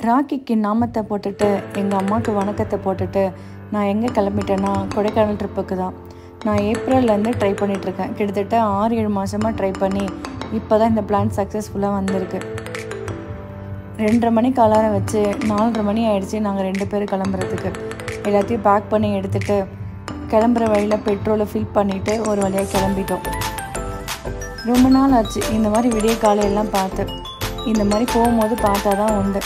ராக்கிக்கு நாமத்தை போட்டுட்டு எங்கள் அம்மாவுக்கு வணக்கத்தை போட்டுட்டு நான் எங்கே கிளம்பிட்டேன்னா கொடைக்கானல் ட்ரிப்புக்கு தான். நான் ஏப்ரல்லேருந்து ட்ரை பண்ணிகிட்ருக்கேன். கிட்டத்தட்ட 6-7 மாதமாக ட்ரை பண்ணி இப்போ தான் இந்த பிளான் சக்ஸஸ்ஃபுல்லாக வந்திருக்கு. 2:30 மணிக்கு அலாரம் வச்சு 4:30 மணி ஆகிடுச்சி நாங்கள் 2 பேர் கிளம்புறதுக்கு. எல்லாத்தையும் பேக் பண்ணி எடுத்துகிட்டு கிளம்புற வழியில் பெட்ரோலை ஃபில் பண்ணிவிட்டு ஒரு வழியாக கிளம்பிட்டோம். ரொம்ப நாள் ஆச்சு இந்த மாதிரி விடிய காலையெல்லாம் பார்த்து. இந்த மாதிரி போகும்போது பார்த்தா தான் உண்டு.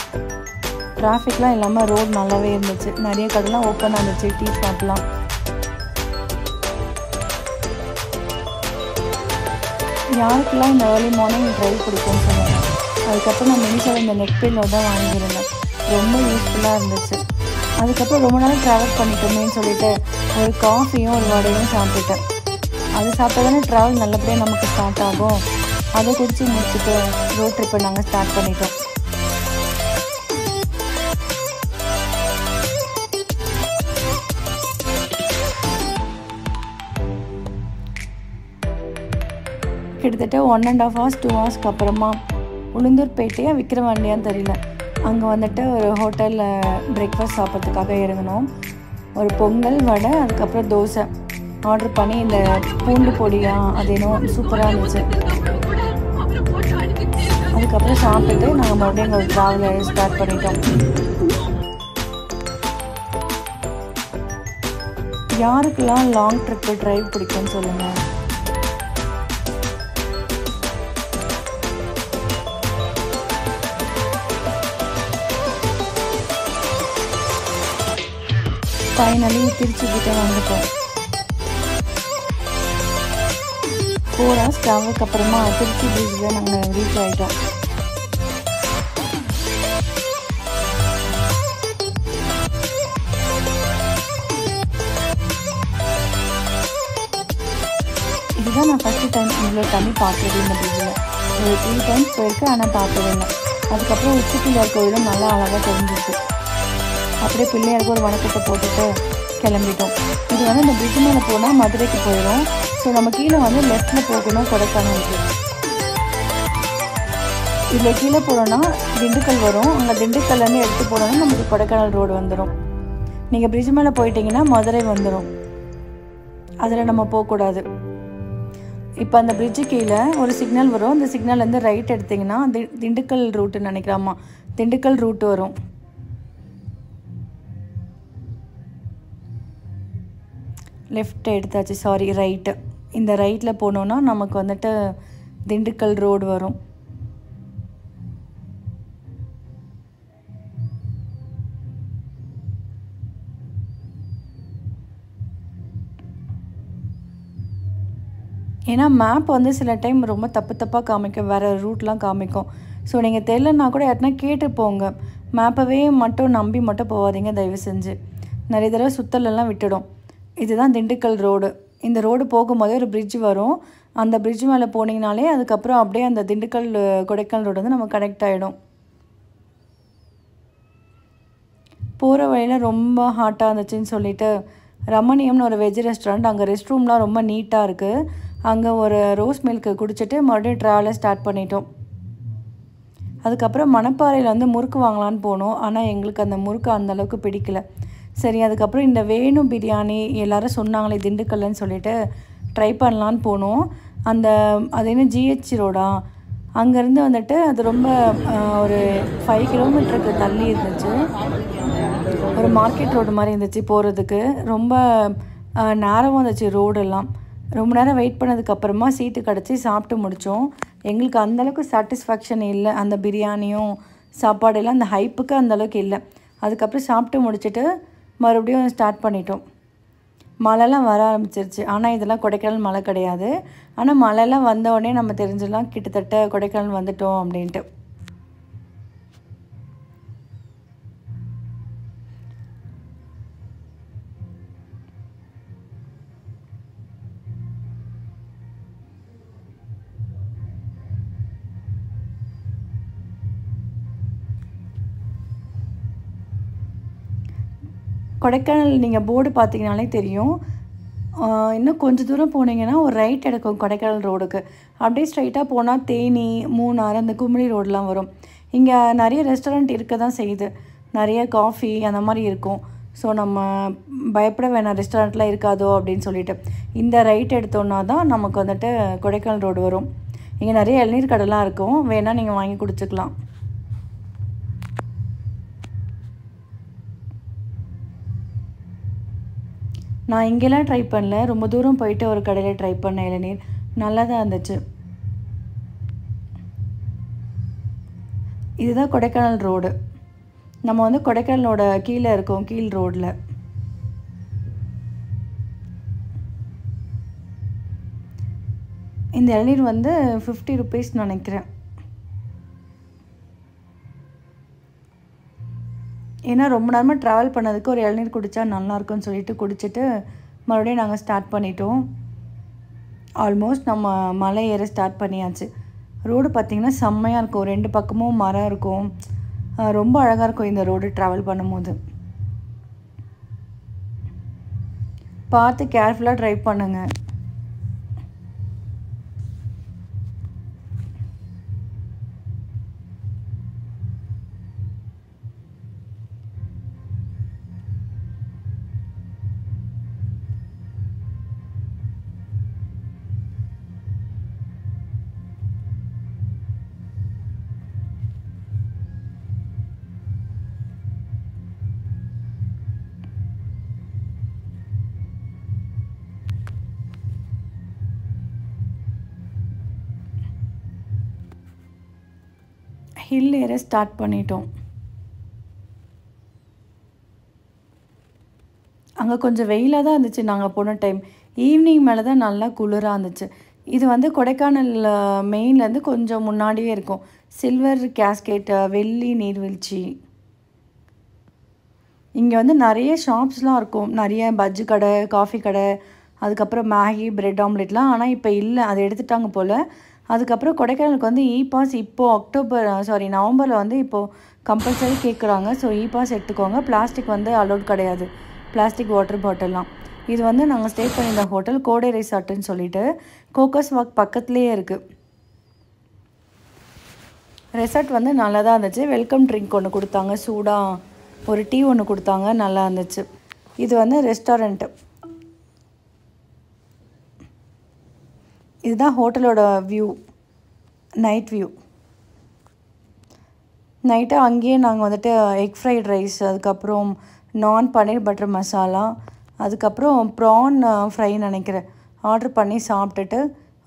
டிராஃபிக்லாம் இல்லாமல் ரோடு நல்லாவே இருந்துச்சு. நிறைய கடைலாம் ஓப்பன் ஆகிடுச்சு. டீ சாப்பிட்லாம். யாருக்கெல்லாம் இந்த ஏர்லி மார்னிங் ட்ரைவ் பிடிக்கும்னு சொன்னாங்க. அதுக்கப்புறம் நான் மினிஷாவில் இந்த நெக் பில்லோ தான் வாங்கியிருந்தேன். ரொம்ப யூஸ்ஃபுல்லாக இருந்துச்சு. அதுக்கப்புறம் ரொம்ப நாள் ட்ராவல் பண்ணிட்டோமேன்னு சொல்லிட்டு ஒரு காஃபியும் ஒரு வடையும் சாப்பிட்டுட்டேன். அது சாப்பிட்டா தானே ட்ராவல் நல்லபடியாக நமக்கு ஸ்டார்ட் ஆகும். அதை குடிச்சு முடிச்சுட்டு ரோட் ட்ரிப்பை நாங்கள் ஸ்டார்ட் பண்ணிட்டோம். கிட்டத்தட்ட 1.5 hours 2 hours அப்புறமா உளுந்தூர்பேட்டையாக விக்ரவாண்டியான்னு தெரியல, அங்கே வந்துட்டு ஒரு ஹோட்டலில் பிரேக்ஃபாஸ்ட் சாப்பிட்றதுக்காக இறங்கணும். ஒரு பொங்கல், வடை, அதுக்கப்புறம் தோசை ஆர்டர் பண்ணி இந்த பூண்டு பொடியாக அது இன்னும் சூப்பராக இருந்துச்சு. அதுக்கப்புறம் சாப்பிட்டுட்டு நாங்கள் மறுபடியும் எங்கள் ட்ராவலை ஸ்டார்ட் பண்ணிட்டோம். யாருக்கெல்லாம் லாங் ட்ரிப்பு ட்ரைவ் பிடிக்கும்னு சொல்லுங்கள். ஃபைனலி திருச்சி கிட்ட வந்துட்டோம். 4 hours ட்ராவலுக்கு அப்புறமா திருச்சி பீச்சில் நாங்கள் ரீச் ஆகிட்டோம். இதுதான் நான் ஃபஸ்ட்டு டைம் இவ்வளோ தண்ணி பார்த்தது இந்த பீச்சில். ஒரு 3 times போயிருக்கு, ஆனால் பார்த்தது இல்லை. அதுக்கப்புறம் உச்சிப்பிள்ளையார் கோயிலும் நல்லா அழகாக தெரிஞ்சிருக்கு. அப்படியே பிள்ளையாருக்கு ஒரு வணக்கத்தை போட்டுட்டு கிளம்பிட்டோம். இது வந்து இந்த பிரிட்ஜ் மேலே போனால் மதுரைக்கு போயிடும். ஸோ நம்ம கீழே வந்து லெஃப்டில் போகணும் கொடைக்கானலுக்கு. இதில் கீழே போனோன்னா திண்டுக்கல் வரும். அங்கே திண்டுக்கல்லேருந்து எடுத்து போனோன்னா நமக்கு கொடைக்கானல் ரோடு வந்துடும். நீங்கள் பிரிட்ஜ் மேலே போயிட்டீங்கன்னா மதுரை வந்துடும். அதில் நம்ம போகக்கூடாது. இப்போ அந்த பிரிட்ஜு கீழே ஒரு சிக்னல் வரும். அந்த சிக்னல்லேருந்து ரைட் எடுத்திங்கன்னா திண்டுக்கல் ரூட்டுன்னு நினைக்கிறாமா, திண்டுக்கல் ரூட்டு வரும். லெஃப்ட் எடுத்தாச்சு, சாரி ரைட்டு. இந்த ரைட்டில் போனோன்னா நமக்கு வந்துட்டு திண்டுக்கல் ரோடு வரும். ஏன்னா மேப் வந்து சில டைம் ரொம்ப தப்பாக காமிக்கும், வேறு ரூட்லாம் காமிக்கும். ஸோ நீங்கள் தெரியலன்னா கூட யாருன்னா கேட்டு போங்க. மேப்பவே மட்டும் நம்பி மட்டும் போகாதீங்க தயவு செஞ்சு. நிறைய தடவை சுத்தலெல்லாம் விட்டுடும். இதுதான் திண்டுக்கல் ரோடு. இந்த ரோடு போகும்போதே ஒரு பிரிட்ஜ் வரும். அந்த பிரிட்ஜ் மேலே போனீங்கனாலே அதுக்கப்புறம் அப்படியே அந்த திண்டுக்கல் கொடைக்கானல் ரோடு வந்து நம்ம கனெக்ட் ஆகிடும். போகிற வழியில் ரொம்ப ஹாட்டாக இருந்துச்சுன்னு சொல்லிட்டு ரமணியம்னு ஒரு வெஜ் ரெஸ்டாரண்ட், அங்கே ரெஸ்ட் ரூம்லாம் ரொம்ப நீட்டாக இருக்குது. அங்கே ஒரு ரோஸ் மில்க்கு குடிச்சிட்டு மறுபடியும் ட்ராவலை ஸ்டார்ட் பண்ணிட்டோம். அதுக்கப்புறம் மணப்பாறையில் வந்து முறுக்கு வாங்கலான்னு போனோம். ஆனால் எங்களுக்கு அந்த முறுக்கு அந்தளவுக்கு பிடிக்கல. சரி, அதுக்கப்புறம் இந்த வேணு பிரியாணி எல்லோரும் சொன்னாங்களே திண்டுக்கல்னு சொல்லிட்டு ட்ரை பண்ணலான்னு போனோம். அது என்ன ஜிஹெச் ரோடா, அங்கேருந்து வந்துட்டு அது ரொம்ப ஒரு 5 கிலோமீட்டருக்கு தள்ளி இருந்துச்சு. ஒரு மார்க்கெட் ரோடு மாதிரி இருந்துச்சு போகிறதுக்கு. ரொம்ப நேரமாக இருந்துச்சு ரோடெல்லாம். ரொம்ப நேரம் வெயிட் பண்ணதுக்கப்புறமா சீட்டு கிடச்சி சாப்பிட்டு முடித்தோம். எங்களுக்கு அந்தளவுக்கு சாட்டிஸ்ஃபேக்ஷன் இல்லை. அந்த பிரியாணியும் சாப்பாடெல்லாம் அந்த ஹைப்புக்கு அந்தளவுக்கு இல்லை. அதுக்கப்புறம் சாப்பிட்டு முடிச்சுட்டு மறுபடியும் ஸ்டார்ட் பண்ணிட்டோம். மழைலாம் வர ஆரம்பிச்சிருச்சு. ஆனால் இதெல்லாம் கொடைக்கானல் மழை கிடையாது. ஆனால் மழைலாம் வந்த உடனே நம்ம தெரிஞ்சிடலாம் கிட்டத்தட்ட கொடைக்கானல் வந்துட்டோம் அப்படின்ட்டு. கொடைக்கானல் நீங்கள் போர்டு பார்த்தீங்கனாலே தெரியும். இன்னும் கொஞ்சம் தூரம் போனீங்கன்னா ஒரு ரைட் எடுக்கும் கொடைக்கானல் ரோடுக்கு. அப்படியே ஸ்ட்ரைட்டாக போனால் தேனி, மூணாறு, அந்த குமிழி ரோடெலாம் வரும். இங்கே நிறைய ரெஸ்டாரண்ட் இருக்க தான் செய்யுது, நிறைய காஃபி அந்த மாதிரி இருக்கும். ஸோ நம்ம பயப்பட வேணாம் ரெஸ்டாரண்ட்லாம் இருக்காதோ அப்படின்னு சொல்லிட்டு. இந்த ரைட் எடுத்தோன்னா தான் நமக்கு வந்துட்டு கொடைக்கானல் ரோடு வரும். இங்கே நிறைய இளநீர் கடைலாம் இருக்கும், வேணால் நீங்கள் வாங்கி குடிச்சுக்கலாம். நான் இங்கெல்லாம் ட்ரை பண்ணல, ரொம்ப தூரம் போயிட்டு ஒரு கடையில் ட்ரை பண்ணேன் இளநீர், நல்லா தான் இருந்துச்சு. இதுதான் கொடைக்கானல் ரோடு. நம்ம வந்து கொடைக்கானலோட கீழே இருக்கோம், கீழ் ரோடில். இந்த இளநீர் வந்து 50 ருபீஸ் நினைக்கிறேன். ஏன்னா ரொம்ப நேரமாக ட்ராவல் பண்ணதுக்கு ஒரு இளநீர் குடித்தா நல்லாயிருக்குன்னு சொல்லிட்டு குடிச்சிட்டு மறுபடியும் நாங்கள் ஸ்டார்ட் பண்ணிட்டோம். ஆல்மோஸ்ட் நம்ம மலை ஏற ஸ்டார்ட் பண்ணியாச்சு. ரோடு பார்த்திங்கன்னா செம்மையாக இருக்கும், 2 பக்கமும் மரம் இருக்கும், ரொம்ப அழகாக இருக்கும் இந்த ரோடு ட்ராவல் பண்ணும்போது. பார்த்து கேர்ஃபுல்லாக ட்ரைவ் பண்ணுங்கள். ஹில் ஏற ஸ்டார்ட் பண்ணிட்டோம். அங்கே கொஞ்சம் வெயிலாக தான் இருந்துச்சு நாங்கள் போன டைம். ஈவினிங் மேலே தான் நல்லா குளிராக இருந்துச்சு. இது வந்து கொடைக்கானல் மெயின்லேருந்து கொஞ்சம் முன்னாடியே இருக்கும். சில்வர் கேஸ்கேட்டு, வெள்ளி நீர்வீழ்ச்சி. இங்கே வந்து நிறைய ஷாப்ஸ்லாம் இருக்கும், நிறைய பஜ்ஜி கடை, காஃபி கடை, அதுக்கப்புறம் மேகி, பிரெட் ஆம்லெட்லாம். ஆனால் இப்போ இல்லை, அதை எடுத்துட்டாங்க போல். அதுக்கப்புறம் கொடைக்கானலுக்கு வந்து இ-பாஸ் இப்போது நவம்பரில் வந்து இப்போது கம்பல்சரி கேட்குறாங்க. ஸோ இ-பாஸ் எடுத்துக்கோங்க. பிளாஸ்டிக் வந்து அலோட் கிடையாது, பிளாஸ்டிக் வாட்டர் பாட்டில்லாம். இது வந்து நாங்கள் ஸ்டே பண்ணியிருந்த ஹோட்டல் கோடை ரிசார்ட்டுன்னு சொல்லிட்டு கோக்கஸ் வாக் பக்கத்துலேயே இருக்குது. ரெசார்ட் வந்து நல்லா தான் இருந்துச்சு. வெல்கம் ட்ரிங்க் ஒன்று கொடுத்தாங்க, சூடாக ஒரு டீ ஒன்று கொடுத்தாங்க, நல்லா இருந்துச்சு. இது வந்து ரெஸ்டாரண்ட்டு. இதுதான் ஹோட்டலோட வியூ, நைட் வியூ. நைட்டு அங்கேயே நாங்கள் வந்துட்டு எக் ஃப்ரைட் ரைஸ், அதுக்கப்புறம் நான் பன்னீர் பட்டர் மசாலா, அதுக்கப்புறம் ப்ரான் ஃப்ரை நினைக்கிறேன், ஆர்டர் பண்ணி சாப்பிட்டுட்டு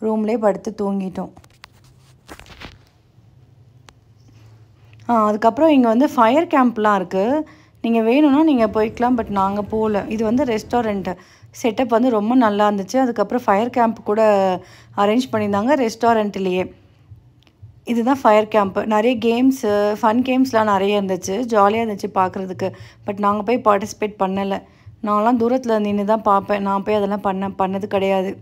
ரூம்லேயே படுத்து தூங்கிட்டோம். அதுக்கப்புறம் இங்கே வந்து ஃபயர் கேம்ப்லாம் இருக்குது, நீங்கள் வேணும்னா நீங்கள் போய்க்கலாம். பட் நாங்கள் போகல. இது வந்து ரெஸ்டாரண்ட்டு செட்டப் வந்து ரொம்ப நல்லா இருந்துச்சு. அதுக்கப்புறம் ஃபயர் கேம்ப் கூட அரேஞ்ச் பண்ணியிருந்தாங்க ரெஸ்டாரண்ட்லேயே. இதுதான் ஃபயர் கேம்ப்பு. நிறைய கேம்ஸு, ஃபன் கேம்ஸ்லாம் நிறைய இருந்துச்சு, ஜாலியாக இருந்துச்சு பார்க்குறதுக்கு. பட் நாங்கள் போய் பார்ட்டிசிபேட் பண்ணலை. நான்லாம் தூரத்தில் நின்று தான் பார்ப்பேன், நான் போய் அதெல்லாம் பண்ணது கிடையாது.